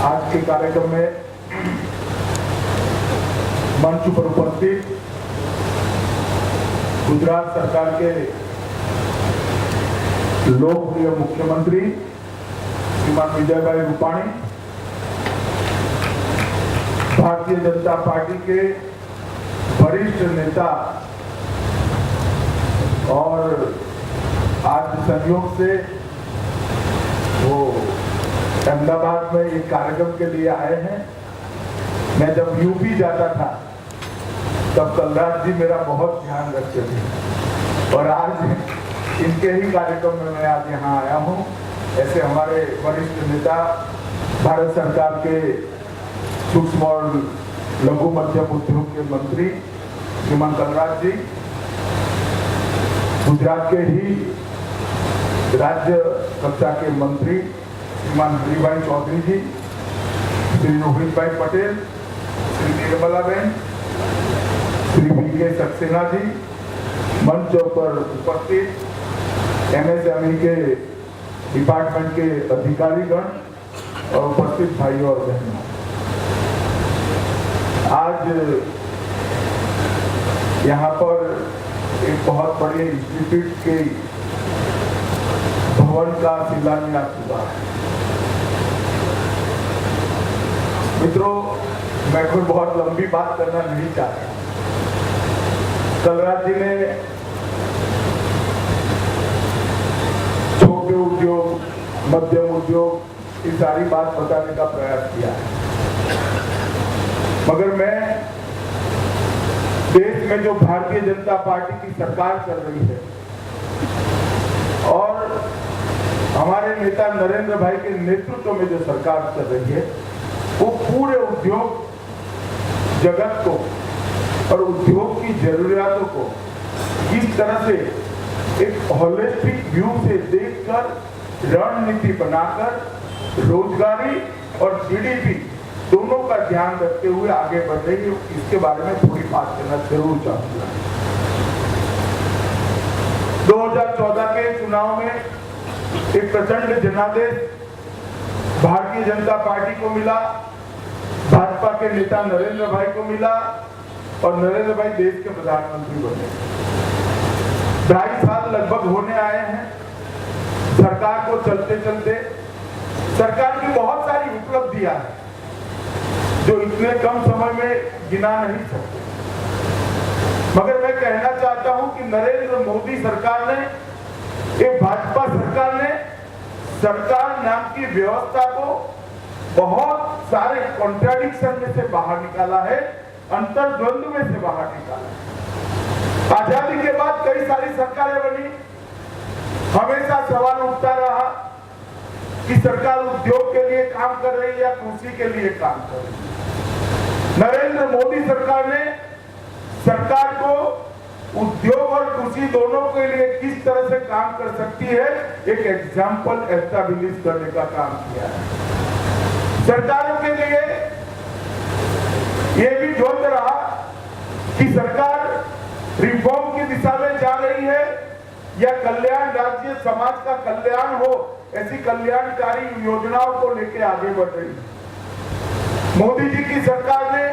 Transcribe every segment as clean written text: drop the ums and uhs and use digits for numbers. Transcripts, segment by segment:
आज के कार्यक्रम में मंच पर उपस्थित गुजरात सरकार के लोकप्रिय मुख्यमंत्री श्रीमान विजयभाई रूपाणी, भारतीय जनता पार्टी के वरिष्ठ नेता और आज संयोग से वो अहमदाबाद में एक कार्यक्रम के लिए आए हैं। मैं जब यूपी जाता था तब कलराज जी मेरा बहुत ध्यान रखते थे और आज इनके ही कार्यक्रम में मैं आज यहाँ आया हूँ। ऐसे हमारे वरिष्ठ नेता भारत सरकार के सूक्ष्म और लघु मध्यम उद्योग के मंत्री श्रीमान कलराज जी, गुजरात के ही राज्य कक्षा के मंत्री श्रीमान हरिभाई चौधरी जी, श्री रोहित भाई पटेल, श्री निर्मला बहन, श्री वी.के. सक्सेना जी, मंच पर उपस्थित MSME के डिपार्टमेंट के अधिकारीगण और उपस्थित भाई और बहनों, आज यहाँ पर एक बहुत बड़े इंस्टीट्यूट के भवन का शिलान्यास हुआ है। मित्रों, मैं कोई बहुत लंबी बात करना नहीं चाहता। कलराज जी ने छोटे उद्योग, मध्यम उद्योग की सारी बात बताने का प्रयास किया है, मगर मैं देश में जो भारतीय जनता पार्टी की सरकार चल रही है और हमारे नेता नरेंद्र भाई के नेतृत्व में जो सरकार चल रही है, वो पूरे उद्योग जगत को और उद्योग की जरूरियातों को किस तरह से एक होलिस्टिक व्यू से देखकर रणनीति बनाकर रोजगारी और GDP दोनों का ध्यान रखते हुए आगे बढ़ रही है, इसके बारे में थोड़ी बात करना जरूर चाहूंगा। 2014 के चुनाव में एक प्रचंड जनादेश भारतीय जनता पार्टी को मिला, भाजपा के नेता नरेंद्र भाई को मिला और नरेंद्र भाई देश के प्रधानमंत्री बने। 2.5 साल लगभग होने आए हैं सरकार को चलते चलते। सरकार की बहुत सारी उपलब्धियां हैं जो इतने कम समय में गिना नहीं सकते, मगर मैं कहना चाहता हूं कि नरेंद्र मोदी सरकार ने, ये भाजपा सरकार ने सरकार नाम की व्यवस्था को बहुत सारे कॉन्ट्राडिक्शन में से बाहर निकाला है, अंतर्द्वंद में से बाहर निकाला है। आजादी के बाद कई सारी सरकारें बनी, हमेशा सवाल उठता रहा कि सरकार उद्योग के लिए काम कर रही है या कृषि के लिए काम कर रही है। नरेंद्र मोदी सरकार ने सरकार को उद्योग और कृषि दोनों के लिए किस तरह से काम कर सकती है, एक एग्जाम्पल एस्टैब्लिश करने का काम किया है। सरकारों के लिए यह भी द्वंद रहा कि सरकार रिफॉर्म की दिशा में जा रही है या कल्याण, राज्य समाज का कल्याण हो, ऐसी कल्याणकारी योजनाओं को लेकर आगे बढ़ रही है। मोदी जी की सरकार ने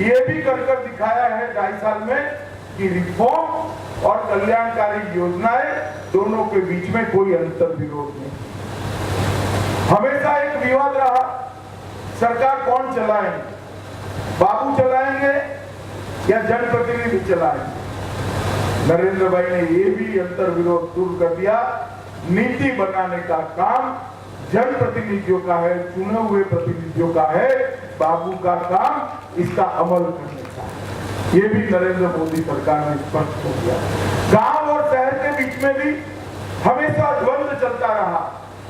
यह भी कर दिखाया है 2.5 साल में कि रिफॉर्म और कल्याणकारी योजनाएं दोनों के बीच में कोई अंतर विरोध नहीं। हमेशा एक विवाद रहा, सरकार कौन चलाएंगे, बाबू चलाएंगे या जनप्रतिनिधि चलाएंगे। नरेंद्र भाई ने ये भी अंतर विरोध दूर कर दिया। नीति बनाने का काम जनप्रतिनिधियों का है, चुने हुए प्रतिनिधियों का है, बाबू का काम इसका अमल करने का है। ये भी नरेंद्र मोदी सरकार ने स्पष्ट कर दिया। गांव और शहर के बीच में भी हमेशा द्वंद्व चलता रहा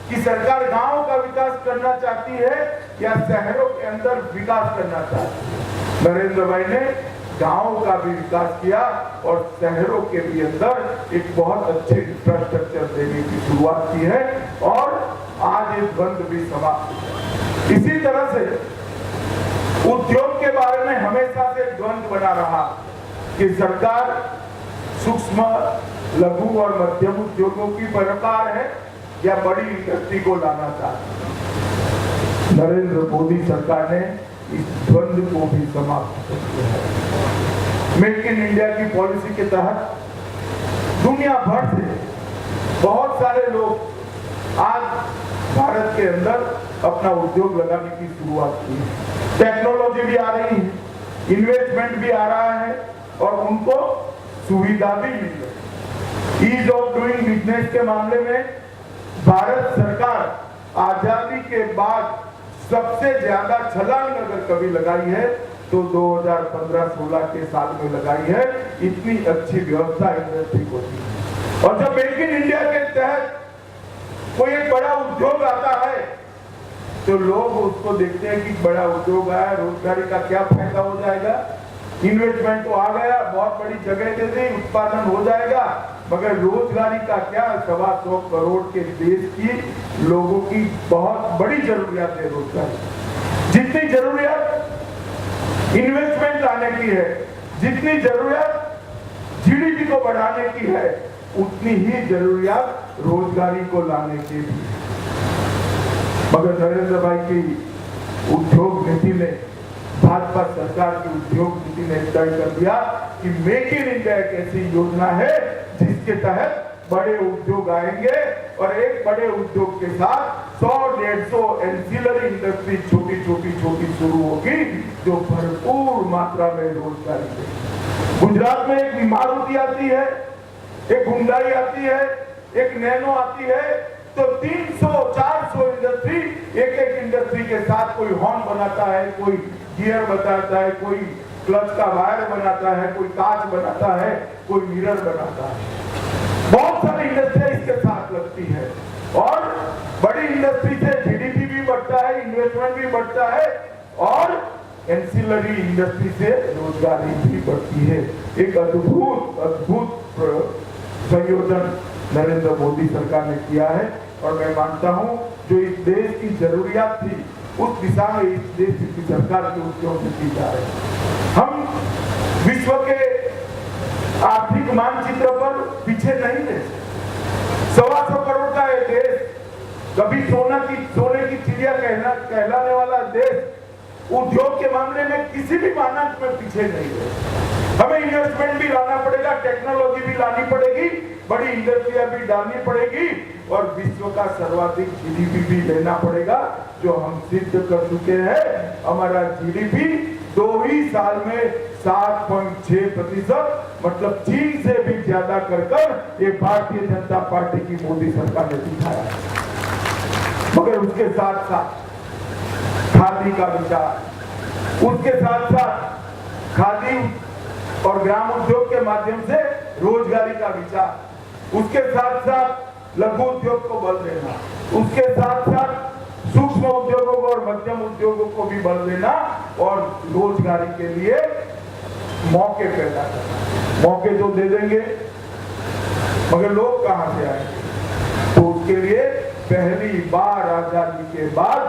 कि सरकार गांव का विकास करना चाहती है या शहरों के अंदर विकास करना चाहती है। नरेंद्र भाई ने गांव का भी विकास किया और शहरों के भी अंदर एक बहुत अच्छे इंफ्रास्ट्रक्चर देने की शुरुआत की है और आज ये द्वंद्व भी समाप्त है। इसी तरह से उद्योग के बारे में हमेशा से द्वंद्व बना रहा कि सरकार सूक्ष्म, लघु और मध्यम उद्योगों की पैरकार है या बड़ी इंडस्ट्री को लाना चाहती है। नरेंद्र मोदी सरकार ने इस द्वंद्व को भी समाप्त कर दिया है। मेक इन इंडिया की पॉलिसी के तहत दुनिया भर से बहुत सारे लोग आज भारत के अंदर अपना उद्योग लगाने की शुरुआत की है। टेक्नोलॉजी भी आ रही है, इन्वेस्टमेंट भी आ रहा है और उनको सुविधा भी मिल रही है। ईज ऑफ डूइंग बिजनेस के मामले में भारत सरकार आजादी के बाद सबसे ज्यादा छलांग अगर कभी लगाई है तो 2015-16 के साल में लगाई है। इतनी अच्छी व्यवस्था इंडस्ट्री को दी। और जब मेक इन इंडिया के तहत कोई एक बड़ा उद्योग आता है तो लोग उसको देखते हैं कि बड़ा उद्योग आया, रोजगारी का क्या फायदा हो जाएगा। इन्वेस्टमेंट तो आ गया, बहुत बड़ी जगह दे दी, उत्पादन हो जाएगा, मगर रोजगारी का क्या। 125 करोड़ के देश की लोगों की बहुत बड़ी जरूरियात है रोजगारी। जितनी जरूरियात इन्वेस्टमेंट लाने की है, जितनी जरूरत जीडीपी को बढ़ाने की है, उतनी ही जरूरियात रोजगारी को लाने की भी है। मगर नरेंद्र भाई की उद्योग नीति ने, भाजपा सरकार की उद्योग नीति ने तय कर दिया कि मेक इन इंडिया एक ऐसी योजना है जिसके तहत बड़े उद्योग आएंगे और एक बड़े उद्योग के साथ 100-150 एंसिलरी इंडस्ट्री छोटी शुरू होगी जो भरपूर मात्रा में रोजगारी देगी। गुजरात में एक मारुति आती है, एक हुंडई आती है, एक नैनो आती है, तो 300-400 इंडस्ट्री, एक इंडस्ट्री के साथ कोई हॉर्न बनाता है, कोई गियर बनाता है, कोई क्लच का वायर बनाता है, कोई कांच बनाता है, कोई मिरर बनाता है। बहुत सारी इंडस्ट्रियां इसके साथ लगती है और बड़ी इंडस्ट्री से जीडीपी भी बढ़ता है, इन्वेस्टमेंट भी बढ़ता है और एंसिलरी इंडस्ट्री से रोजगारी भी बढ़ती है। एक अद्भुत संयोजन नरेंद्र मोदी सरकार ने किया है और मैं मानता हूं जो इस देश की जरूरियात थी उस दिशा में इस देश की सरकार की उद्योग नीति जा रही है। हम विश्व के आर्थिक मानचित्र पर पीछे नहीं रहे। 125 करोड़ का ये देश, कभी सोने की चिड़िया कहलाने वाला देश, उद्योग के मामले में किसी भी मानक में पीछे नहीं रहे। हमें इन्वेस्टमेंट भी लाना पड़ेगा, टेक्नोलॉजी भी लानी पड़ेगी, बड़ी इंडस्ट्रियां भी डालनी पड़ेगी और विश्व का सर्वाधिक जीडीपी भी लेना पड़ेगा, जो हम सिद्ध कर चुके हैं। हमारा जीडीपी 2 ही साल में 7.6%, मतलब चीन से भी ज्यादा कर ये भारतीय जनता पार्टी की मोदी सरकार ने दिखाया। मगर उसके साथ साथ खादी का विचार, उसके साथ साथ खादी और ग्राम उद्योग के माध्यम से रोजगारी का विचार, उसके साथ साथ लघु उद्योग को बल देना, उसके साथ साथ सूक्ष्म उद्योगों को और मध्यम उद्योगों को भी बल देना और रोजगारी के लिए मौके पैदा करना। मौके तो दे देंगे मगर लोग कहां से आएंगे? तो उसके लिए पहली बार आजादी के बाद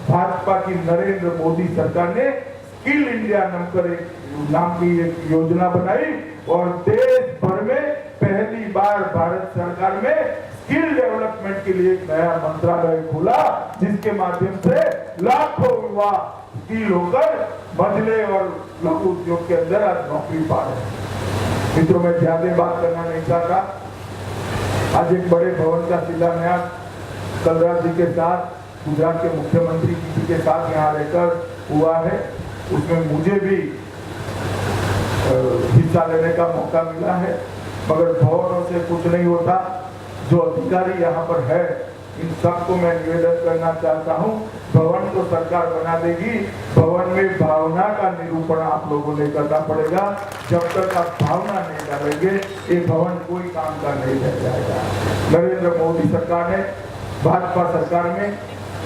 भाजपा की नरेंद्र मोदी सरकार ने स्किल इंडिया नाम की एक योजना बनाई और देश भर में पहली बार भारत सरकार में स्किल डेवलपमेंट के लिए एक नया मंत्रालय खोला, जिसके माध्यम से लाखों युवा स्किल होकर मझले और लघु उद्योग के अंदर आज नौकरी पा रहे हैं। मित्रों, मैं ज्यादा बात करना नहीं चाहता। आज एक बड़े भवन का शिलान्यास कलराज जी के साथ, गुजरात के मुख्यमंत्री जी के साथ यहाँ रहकर हुआ है। उसमें मुझे भी हिस्सा लेने का मौका मिला है, मगर भवनों से कुछ नहीं होता। जो अधिकारी यहाँ पर है, इन सबको मैं निवेदन करना चाहता हूँ, भवन तो सरकार बना देगी, भवन में भावना का निरूपण आप लोगों ने करना पड़ेगा। जब तक आप भावना नहीं डालेंगे ये भवन कोई काम का नहीं रह जाएगा। नरेंद्र मोदी सरकार ने, भाजपा सरकार में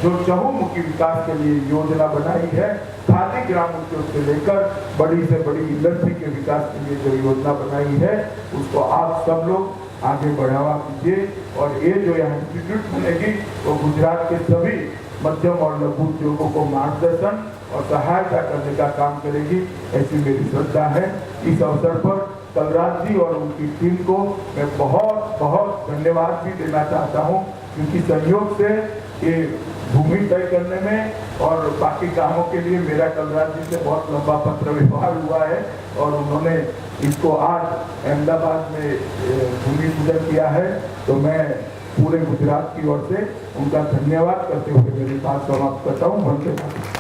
जो चहुमुखी विकास के लिए योजना बनाई है, खादी ग्राम उद्योग से लेकर बड़ी से बड़ी इंडस्ट्री के विकास के लिए जो योजना बनाई है, उसको आप सब लोग आगे बढ़ावा कीजिए और ये जो यहाँ इंस्टीट्यूट बनेगी वो गुजरात के सभी मध्यम और लघु उद्योगों को मार्गदर्शन और सहायता करने का काम करेगी, ऐसी मेरी श्रद्धा है। इस अवसर पर कलराज जी और उनकी टीम को मैं बहुत बहुत धन्यवाद भी देना चाहता हूँ, क्योंकि सहयोग से ये भूमि तय करने में और बाकी कामों के लिए मेरा कलराज जी से बहुत लंबा पत्र व्यवहार हुआ है और उन्होंने इसको आज अहमदाबाद में भूमि पूजन किया है। तो मैं पूरे गुजरात की ओर से उनका धन्यवाद करते हुए मेरी बात समाप्त करता हूँ। वंदे मातरम।